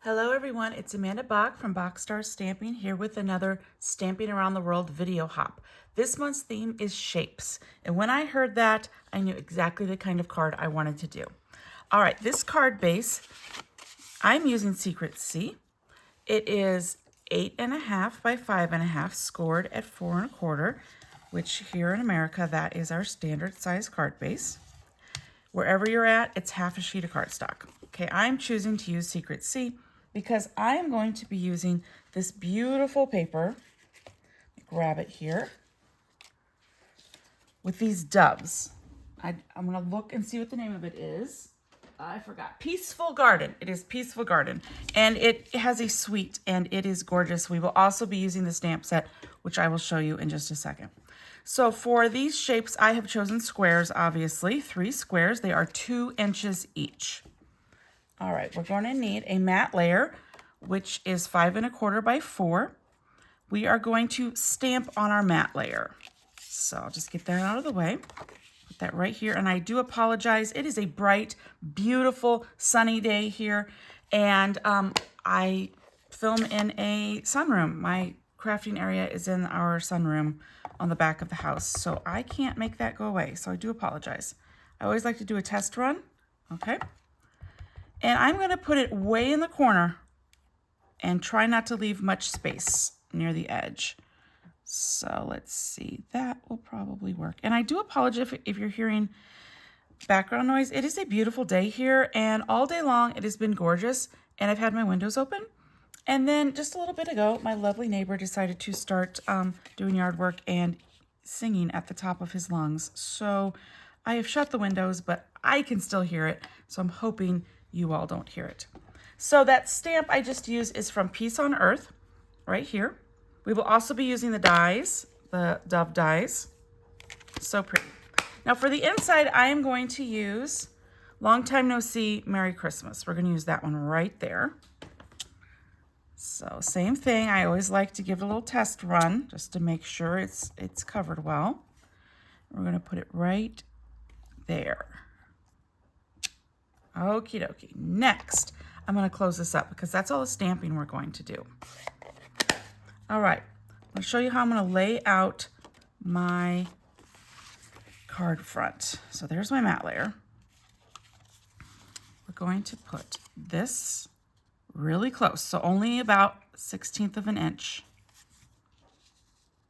Hello everyone, it's Amanda Bach from Boxstar Stamping here with another Stamping Around the World video hop. This month's theme is shapes, and when I heard that, I knew exactly the kind of card I wanted to do. All right, this card base, I'm using Secret C. It is 8.5 by 5.5, scored at 4 1/4, which here in America, that is our standard size card base. Wherever you're at, it's half a sheet of cardstock. Okay, I'm choosing to use Secret C because I am going to be using this beautiful paper. Grab it here with these doves. I'm going to look and see what the name of it is. I forgot. Peaceful Garden. It is Peaceful Garden. And it has a suite and it is gorgeous. We will also be using the stamp set, which I will show you in just a second. So for these shapes, I have chosen squares, obviously. 3 squares. They are 2 inches each. All right, we're going to need a matte layer, which is 5 1/4 by 4. We are going to stamp on our matte layer. So I'll just get that out of the way. Put that right here. And I do apologize. It is a bright, beautiful, sunny day here. And I film in a sunroom. My crafting area is in our sunroom on the back of the house. So I can't make that go away. So I do apologize. I always like to do a test run. Okay. And I'm going to put it way in the corner and try not to leave much space near the edge. So let's see, that will probably work. And I do apologize if you're hearing background noise. It is a beautiful day here, and all day long it has been gorgeous, and I've had my windows open. And then just a little bit ago, my lovely neighbor decided to start doing yard work and singing at the top of his lungs. So I have shut the windows, but I can still hear it, so I'm hoping you all don't hear it. So that stamp I just used is from Peace on Earth, right here. We will also be using the dies, the dove dies. So pretty. Now for the inside, I am going to use Long Time No See, Merry Christmas. We're going to use that one right there. So same thing. I always like to give it a little test run just to make sure it's covered well. We're going to put it right there. Okie dokie. Next, I'm going to close this up because that's all the stamping we're going to do. All right, I'll show you how I'm going to lay out my card front. So there's my matte layer. We're going to put this really close, so only about 1/16 of an inch.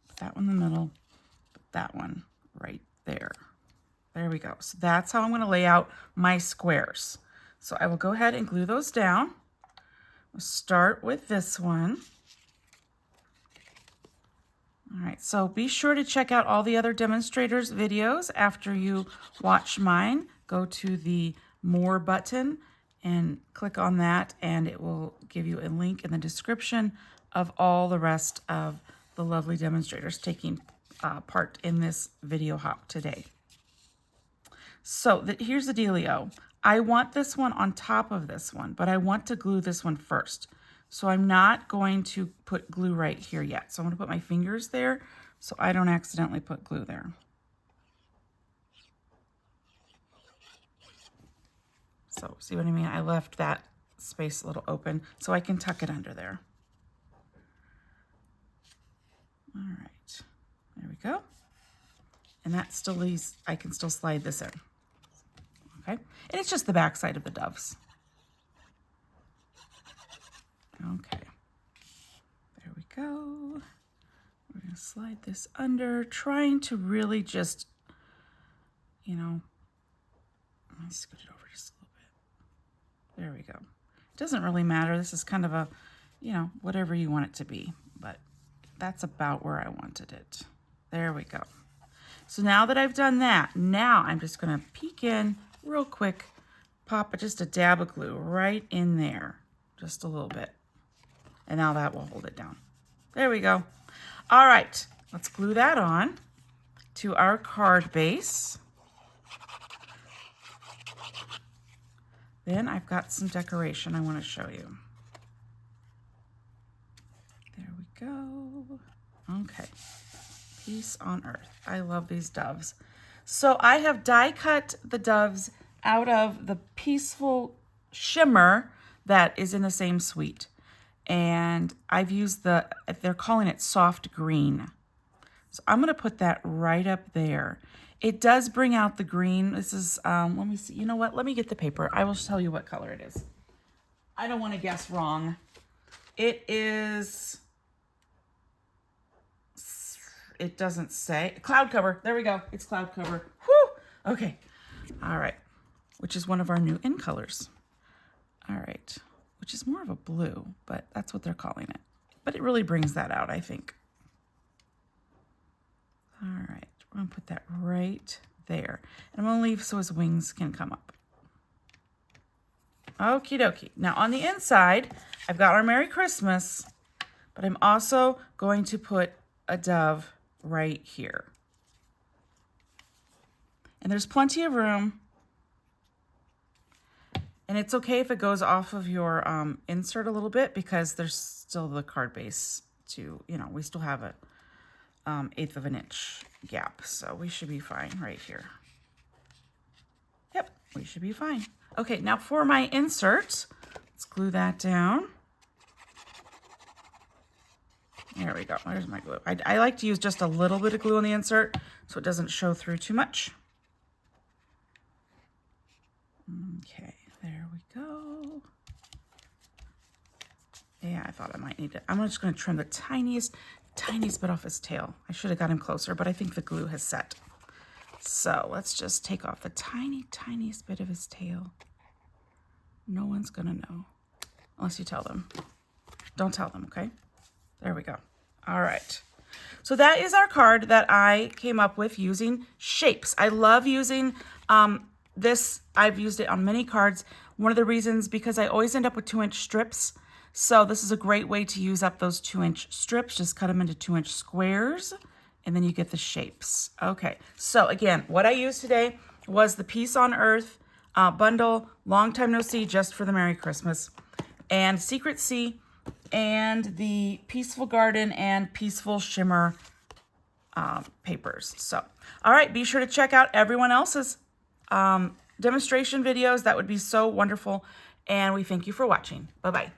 Put that one in the middle, put that one right there. There we go. So that's how I'm going to lay out my squares. So I will go ahead and glue those down. We'll start with this one. All right, so be sure to check out all the other demonstrators videos after you watch mine. Go to the More button and click on that, and it will give you a link in the description of all the rest of the lovely demonstrators taking part in this video hop today. So here's the dealio. I want this one on top of this one, but I want to glue this one first. So I'm not going to put glue right here yet. So I'm going to put my fingers there so I don't accidentally put glue there. So see what I mean? I left that space a little open so I can tuck it under there. All right, there we go. And that still leaves, I can still slide this in. Okay, and it's just the back side of the doves. Okay, there we go. We're going to slide this under, trying to really just, you know, let me scoot it over just a little bit. There we go. It doesn't really matter. This is kind of a, you know, whatever you want it to be, but that's about where I wanted it. There we go. So now that I've done that, now I'm just going to peek in real quick, pop just a dab of glue right in there, just a little bit. And now that will hold it down. There we go. All right, let's glue that on to our card base. Then I've got some decoration I want to show you. There we go. Okay, Peace on Earth. I love these doves. So I have die cut the doves out of the Peaceful Shimmer that is in the same suite. And I've used they're calling it soft green. So I'm going to put that right up there. It does bring out the green. This is, let me see. You know what? Let me get the paper. I will tell you what color it is. I don't want to guess wrong. It is, it doesn't say. Cloud cover. There we go. It's cloud cover. Whew. Okay. All right. Which is one of our new in colors. All right. Which is more of a blue, but that's what they're calling it. But it really brings that out, I think. All right. We're going to put that right there. And I'm going to leave so his wings can come up. Okie dokie. Now on the inside, I've got our Merry Christmas, but I'm also going to put a dove right here. And there's plenty of room. And it's okay if it goes off of your insert a little bit because there's still the card base to, you know, we still have a 1/8 of an inch gap. So we should be fine right here. Yep, we should be fine. Okay, now for my insert, let's glue that down. There we go. There's my glue. I like to use just a little bit of glue on the insert so it doesn't show through too much. Okay, there we go. Yeah, I thought I might need it. I'm just going to trim the tiniest bit off his tail. I should have got him closer, but I think the glue has set. So let's just take off the tiniest bit of his tail. No one's going to know unless you tell them. Don't tell them, okay? There we go. All right. So that is our card that I came up with using shapes. I love using this. I've used it on many cards. One of the reasons, because I always end up with 2-inch strips. So this is a great way to use up those 2-inch strips. Just cut them into 2-inch squares, and then you get the shapes. Okay, so again, what I used today was the Peace on Earth bundle, Long Time No See, just for the Merry Christmas, and Secret Sea, and the Peaceful Garden and Peaceful Shimmer papers. So, all right, be sure to check out everyone else's demonstration videos. That would be so wonderful, and we thank you for watching. Bye-bye.